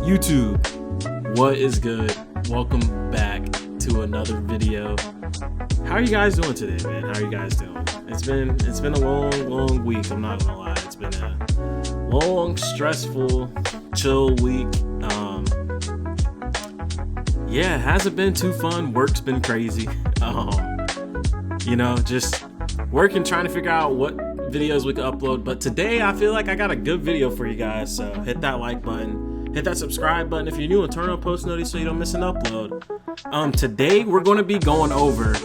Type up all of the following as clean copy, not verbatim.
YouTube, what is good? Welcome back to another video. How are you guys doing today, man? How are you guys doing? It's been a long week. I'm not gonna lie. It's been a long, stressful, chill week. Yeah, it hasn't been too fun. Work's been crazy. You know, just working, trying to figure out what videos we can upload. But today I feel like I got a good video for you guys. So hit that like button, hit that subscribe button if you're new, and turn on post notifications so you don't miss an upload. Today we're going to be going over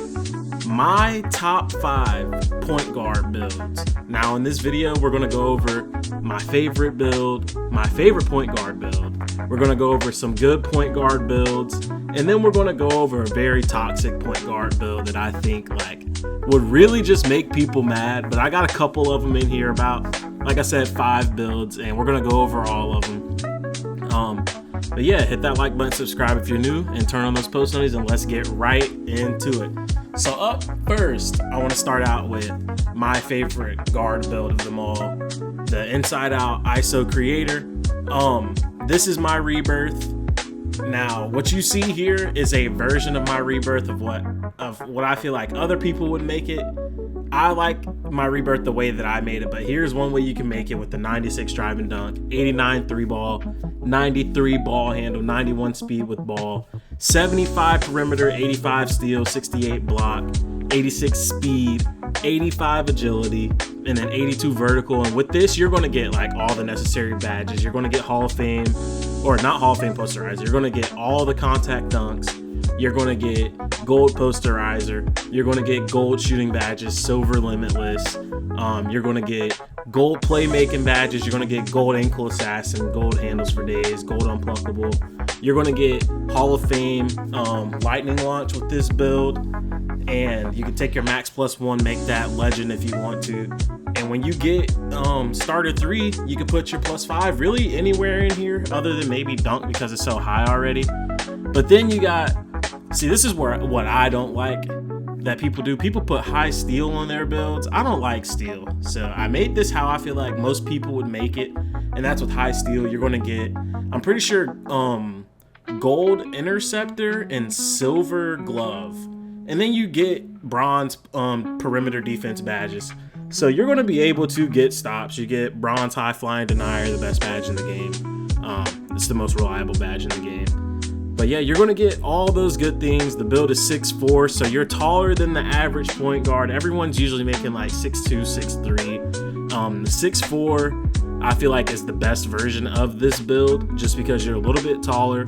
my top 5 point guard builds. Now in this video we're going to go over my favorite build, my favorite point guard build. We're going to go over some good point guard builds, and then we're going to go over a very toxic point guard build that I think would really just make people mad. But I got a couple of them in here, about, like I said, 5 builds, and we're going to go over all of them. But yeah, hit that like button, subscribe if you're new, and turn on those post notifications, and let's get right into it. So up first, I want to start out with my favorite guard build of them all, the Inside Out ISO Creator. This is my Rebirth. Now, what you see here is a version of my Rebirth of what I feel like other people would make it. I like my Rebirth the way that I made it, but here's one way you can make it with the 96 drive and dunk, 89 3 ball, 93 ball handle, 91 speed with ball, 75 perimeter, 85 steal, 68 block, 86 speed, 85 agility, and then 82 vertical. And with this, you're going to get like all the necessary badges. You're going to get Hall of Fame, or not Hall of Fame posterizer. You're going to get all the contact dunks. You're going to get gold posterizer. You're going to get gold shooting badges, silver limitless. You're going to get gold playmaking badges. You're going to get gold ankle assassin, gold handles for days, gold unpluckable. You're going to get Hall of Fame lightning launch with this build. And you can take your max +1, make that legend if you want to. And when you get starter 3, you can put your +5 really anywhere in here other than maybe dunk because it's so high already. But then you got, see, this is what I don't like that people do. People put high steal on their builds. I don't like steal. So I made this how I feel like most people would make it. And that's with high steal. You're going to get, I'm pretty sure, gold interceptor and silver glove. And then you get bronze perimeter defense badges. So you're going to be able to get stops. You get bronze high flying denier, the best badge in the game. It's the most reliable badge in the game. But yeah, you're going to get all those good things. The build is 6'4", so you're taller than the average point guard. Everyone's usually making like 6'2", 6'3". The 6'4", I feel like is the best version of this build just because you're a little bit taller.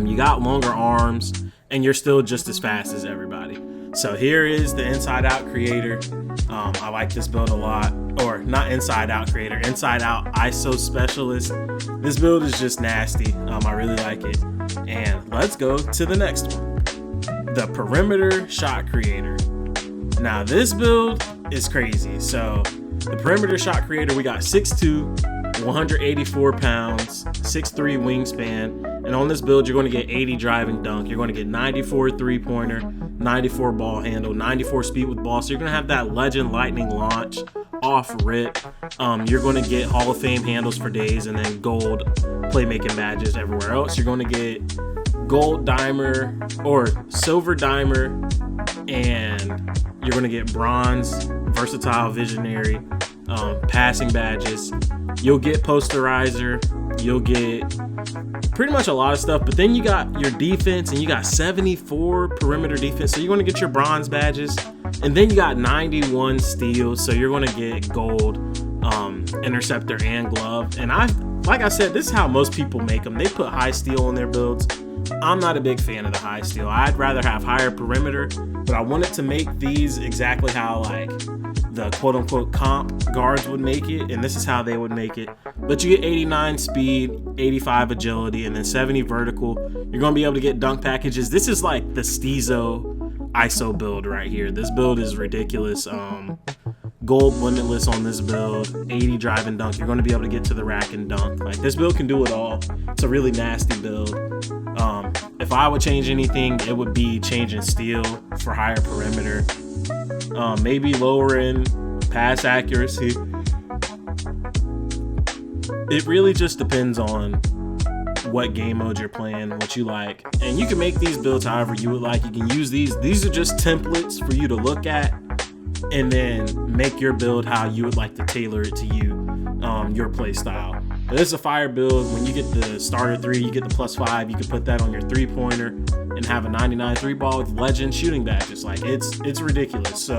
You got longer arms, and you're still just as fast as everybody. So here is the Inside Out Creator. I like this build a lot. Or not Inside Out Creator, Inside Out ISO Specialist. This build is just nasty. I really like it. And let's go to the next one, the Perimeter Shot Creator. Now this build is crazy. So the Perimeter Shot Creator, we got 6'2", 184 pounds, 6'3" wingspan. And on this build, you're going to get 80 driving dunk. You're going to get 94 3-pointer, 94 ball handle, 94 speed with ball. So you're going to have that legend lightning launch off rip. You're going to get Hall of Fame handles for days, and then gold playmaking badges everywhere else. You're going to get gold dimer or silver dimer, and you're going to get bronze versatile visionary passing badges. You'll get posterizer. You'll get pretty much a lot of stuff, but then you got your defense, and you got 74 perimeter defense, so you're going to get your bronze badges. And then you got 91 steals, so you're going to get gold interceptor and glove. And like I said, this is how most people make them. They put high steal on their builds. I'm not a big fan of the high steal. I'd rather have higher perimeter, but I wanted to make these exactly how like the quote-unquote comp guards would make it, and this is how they would make it. But you get 89 speed, 85 agility, and then 70 vertical. You're going to be able to get dunk packages. This is like the STEEZO ISO build right here. This build is ridiculous. Gold limitless on this build, 80 drive and dunk. You're going to be able to get to the rack and dunk. Like, this build can do it all. It's a really nasty build. If I would change anything, it would be changing steal for higher perimeter. Maybe lowering pass accuracy. it really just depends on what game mode you're playing, what you like, and you can make these builds however you would like. You can use these are just templates for you to look at and then make your build how you would like to tailor it to you, your play style. But this is a fire build. When you get the starter 3, you get the +5, you can put that on your 3-pointer and have a 99 3-ball with legend shooting badges. Like, it's ridiculous. So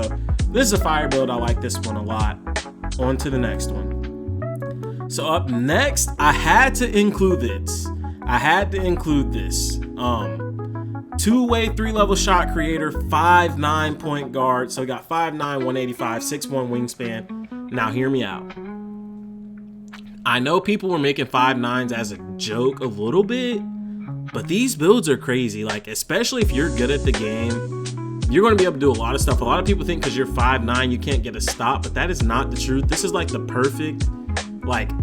this is a fire build. I like this one a lot. On to the next one. So up next, I had to include this. Two-way 3-level shot creator, 5'9" point guard. So we got 5'9", 185, 6'1" wingspan. Now hear me out. I know people were making 5'9s as a joke a little bit, but these builds are crazy. Like, especially if you're good at the game, you're going to be able to do a lot of stuff. A lot of people think because you're 5'9 you can't get a stop, but that is not the truth. This is like the perfect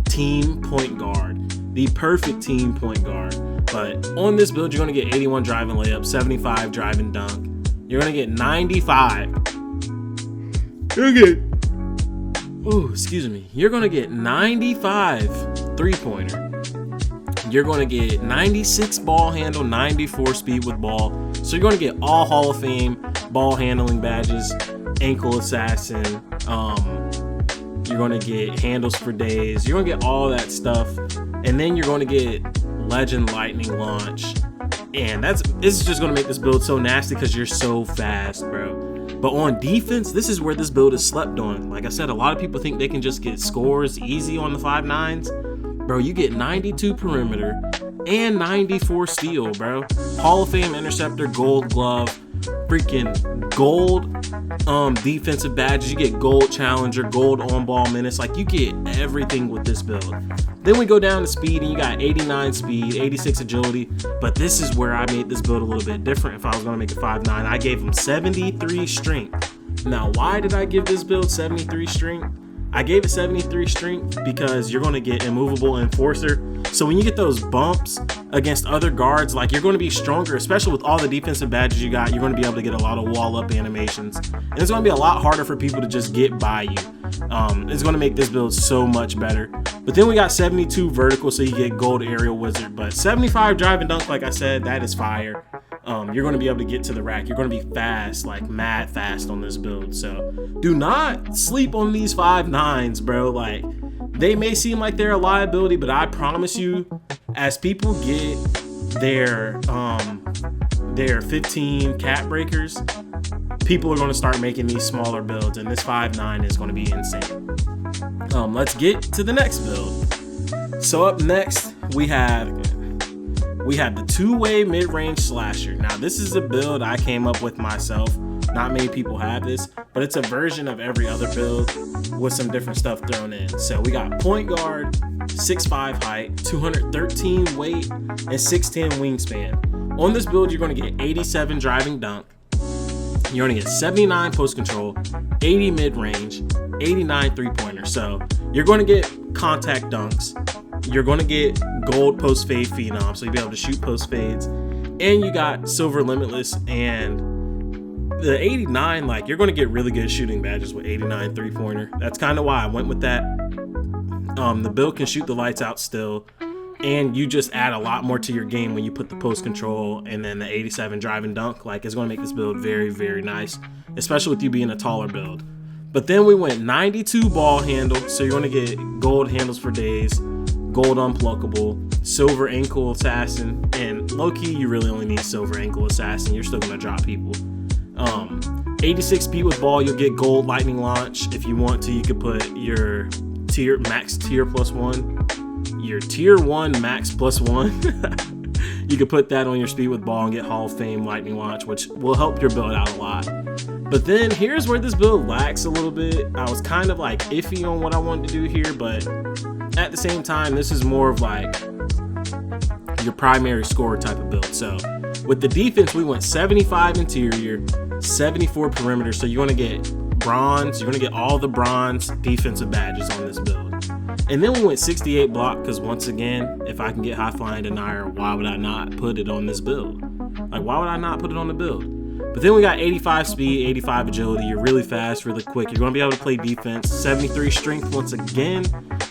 team point guard. The perfect team point guard. But on this build, you're going to get 81 driving layup, 75 driving dunk. You're going to get 95. You're going to get 95 3-pointer. You're going to get 96 ball handle, 94 speed with ball. So you're going to get all Hall of Fame ball handling badges, ankle assassin. You're going to get handles for days. You're going to get all that stuff. And then you're going to get legend lightning launch. And this is just going to make this build so nasty because you're so fast, bro. But on defense, this is where this build is slept on. Like I said, a lot of people think they can just get scores easy on the 5'9s. Bro, you get 92 perimeter and 94 steal, bro. Hall of Fame interceptor, gold glove, freaking gold defensive badges. You get gold challenger, gold on ball minutes. Like, you get everything with this build. Then we go down to speed, and you got 89 speed, 86 agility. But this is where I made this build a little bit different. If I was going to make it 5'9", I gave him 73 strength. Now, why did I give this build 73 strength? I gave it 73 strength because you're going to get immovable enforcer. So when you get those bumps against other guards, like, you're going to be stronger, especially with all the defensive badges you got. You're going to be able to get a lot of wall up animations, and it's going to be a lot harder for people to just get by you. It's going to make this build so much better. But then we got 72 vertical, so you get gold aerial wizard. But 75 drive and dunk, like I said, that is fire. You're going to be able to get to the rack. You're going to be fast, like mad fast on this build. So do not sleep on these 5'9s, bro. Like, they may seem like they're a liability, but I promise you, as people get their 15 cap breakers, people are going to start making these smaller builds, and this 5'9 is going to be insane. Let's get to the next build. So up next, we have the two-way mid-range slasher. Now, this is a build I came up with myself. Not many people have this, but it's a version of every other build with some different stuff thrown in. So we got point guard, 6'5" height, 213 weight, and 6'10" wingspan. On this build, you're going to get 87 driving dunk. You're going to get 79 post control, 80 mid-range, 89 3-pointer. So you're going to get contact dunks. You're going to get gold post fade phenom, so you'll be able to shoot post fades. And you got silver limitless, and the 89, like, you're going to get really good shooting badges with 89 3-pointer. That's kind of why I went with that. The build can shoot the lights out still, and you just add a lot more to your game when you put the post control and then the 87 drive and dunk. Like, it's going to make this build very, very nice, especially with you being a taller build. But then we went 92 ball handle, so you're going to get gold handles for days, gold unpluckable, silver ankle assassin, and low-key, you really only need silver ankle assassin. You're still going to drop people. 86 speed with ball, you'll get gold lightning launch. If you want to, you could put your max tier +1, your tier 1 max +1. You could put that on your speed with ball and get Hall of Fame lightning launch, which will help your build out a lot. But then here's where this build lacks a little bit. I was kind of like iffy on what I wanted to do here, but at the same time, this is more of like your primary scorer type of build. So with the defense, we went 75 interior, 74 perimeter. So you're going to get bronze. You're going to get all the bronze defensive badges on this build. And then we went 68 block because, once again, if I can get high flying denier, why would I not put it on this build? Like, why would I not put it on the build? But then we got 85 speed, 85 agility. You're really fast, really quick. You're going to be able to play defense. 73 strength once again.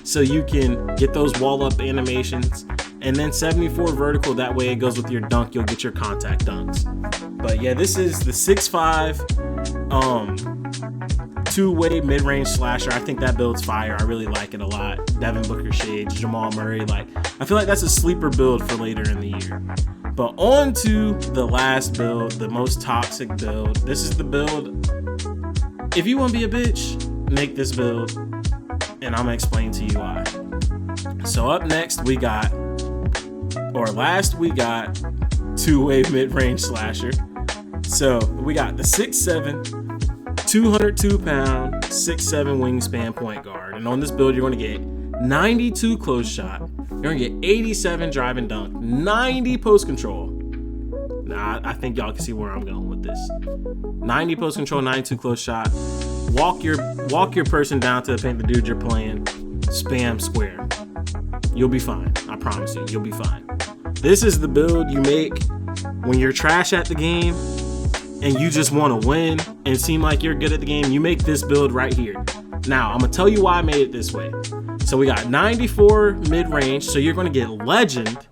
so you can get those wall up animations. And then 74 vertical, that way it goes with your dunk, you'll get your contact dunks. But yeah, this is the 6'5", two-way mid-range slasher. I think that build's fire. I really like it a lot. Devin Booker shades, Jamal Murray. Like, I feel like that's a sleeper build for later in the year. But on to the last build, the most toxic build. This is the build. If you want to be a bitch, make this build, and I'm gonna explain to you why. So up next we got, or last we got, two-way mid-range slasher. So we got the 6'7", 202-pound, 6'7" wingspan point guard. And on this build, you're going to get 92 close shot. You're going to get 87 drive and dunk, 90 post control. Now, I think y'all can see where I'm going with this. 90 post control, 92 close shot. Walk your person down to the paint, the dude you're playing. Spam square. You'll be fine. I promise you, you'll be fine. This is the build you make when you're trash at the game and you just want to win and seem like you're good at the game. You make this build right here. Now, I'm going to tell you why I made it this way. So we got 94 mid-range, so you're going to get legend,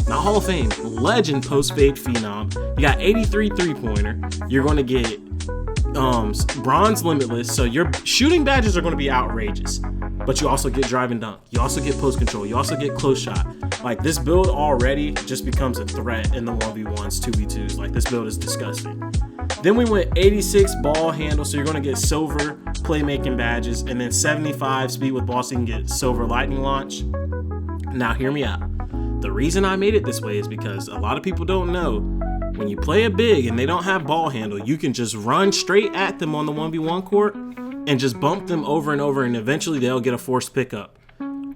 not Hall of Fame, legend post-fade phenom. You got 83 three-pointer. You're going to get bronze limitless, so your shooting badges are going to be outrageous. But you also get drive and dunk. You also get post control. You also get close shot. Like, this build already just becomes a threat in the 1v1s, 2v2s. Like, this build is disgusting. Then we went 86 ball handle, so you're going to get silver playmaking badges, and then 75 speed with ball, so you can get silver lightning launch. Now, hear me out. The reason I made it this way is because a lot of people don't know, when you play a big and they don't have ball handle, you can just run straight at them on the 1v1 court and just bump them over and over, and eventually they'll get a forced pickup.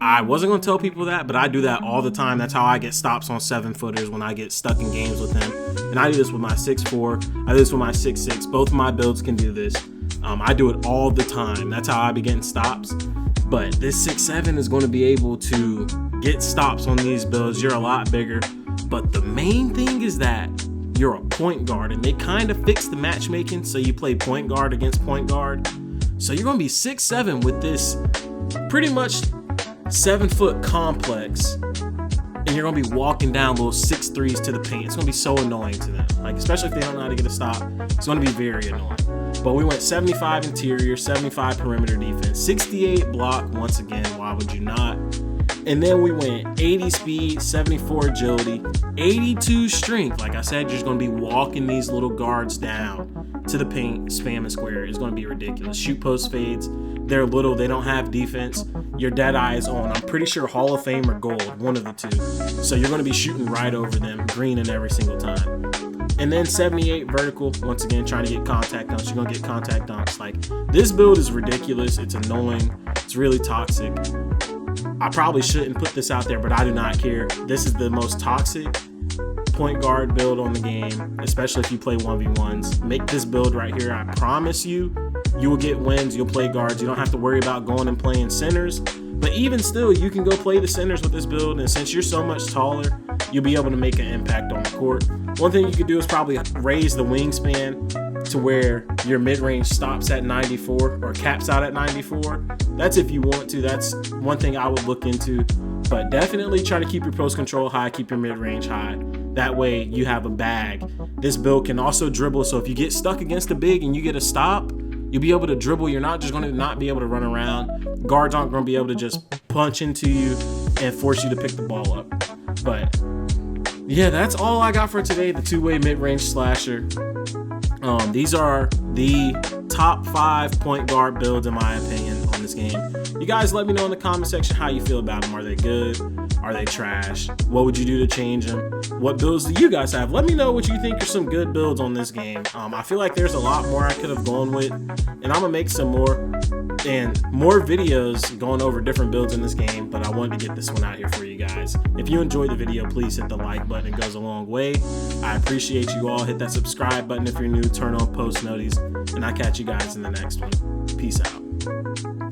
I wasn't going to tell people that, but I do that all the time. That's how I get stops on 7-footers when I get stuck in games with them. And I do this with my 6'4". I do this with my 6'6". Both of my builds can do this. I do it all the time. That's how I be getting stops. But this 6'7" is going to be able to get stops on these builds. You're a lot bigger. But the main thing is that you're a point guard, and they kind of fixed the matchmaking, so you play point guard against point guard. So you're going to be 6'7" with this pretty much 7-foot complex, and you're going to be walking down little 6'3s to the paint. It's going to be so annoying to them, like, especially if they don't know how to get a stop. It's going to be very annoying. But we went 75 interior, 75 perimeter defense, 68 block. Once again, why would you not? And then we went 80 speed, 74 agility, 82 strength. Like I said, you're just going to be walking these little guards down to the paint, spam and square. It's going to be ridiculous. Shoot post fades. They're little. They don't have defense. Your dead eye is on. I'm pretty sure Hall of Fame or gold, one of the two. So you're going to be shooting right over them, greening every single time. And then 78 vertical, once again, trying to get contact dunks. You're going to get contact dunks. Like, this build is ridiculous. It's annoying. It's really toxic. I probably shouldn't put this out there, but I do not care. This is the most toxic point guard build on the game, especially if you play 1v1s. Make this build right here. I promise you, you will get wins. You'll play guards. You don't have to worry about going and playing centers. But even still, you can go play the centers with this build, and since you're so much taller, you'll be able to make an impact on the court. One thing you could do is probably raise the wingspan to where your mid-range stops at 94 or caps out at 94. That's if you want to. That's one thing I would look into. But definitely try to keep your post control high, keep your mid-range high. That way you have a bag. This build can also dribble, so if you get stuck against a big and you get a stop, you'll be able to dribble. You're not just going to not be able to run around. Guards aren't going to be able to just punch into you and force you to pick the ball up. But yeah, that's all I got for today. The two-way mid-range slasher. These are the top 5 point guard builds in my opinion on this game. You guys let me know in the comment section how you feel about them. Are they good? Are they trash? What would you do to change them? What builds do you guys have? Let me know what you think are some good builds on this game. I feel like there's a lot more I could have gone with, and I'm gonna make some more and more videos going over different builds in this game, but I wanted to get this one out here for you guys. If you enjoyed the video, please hit the like button. It goes a long way. I appreciate you all. Hit that subscribe button if you're new, turn on post notifications, and I'll catch you guys in the next one. Peace out.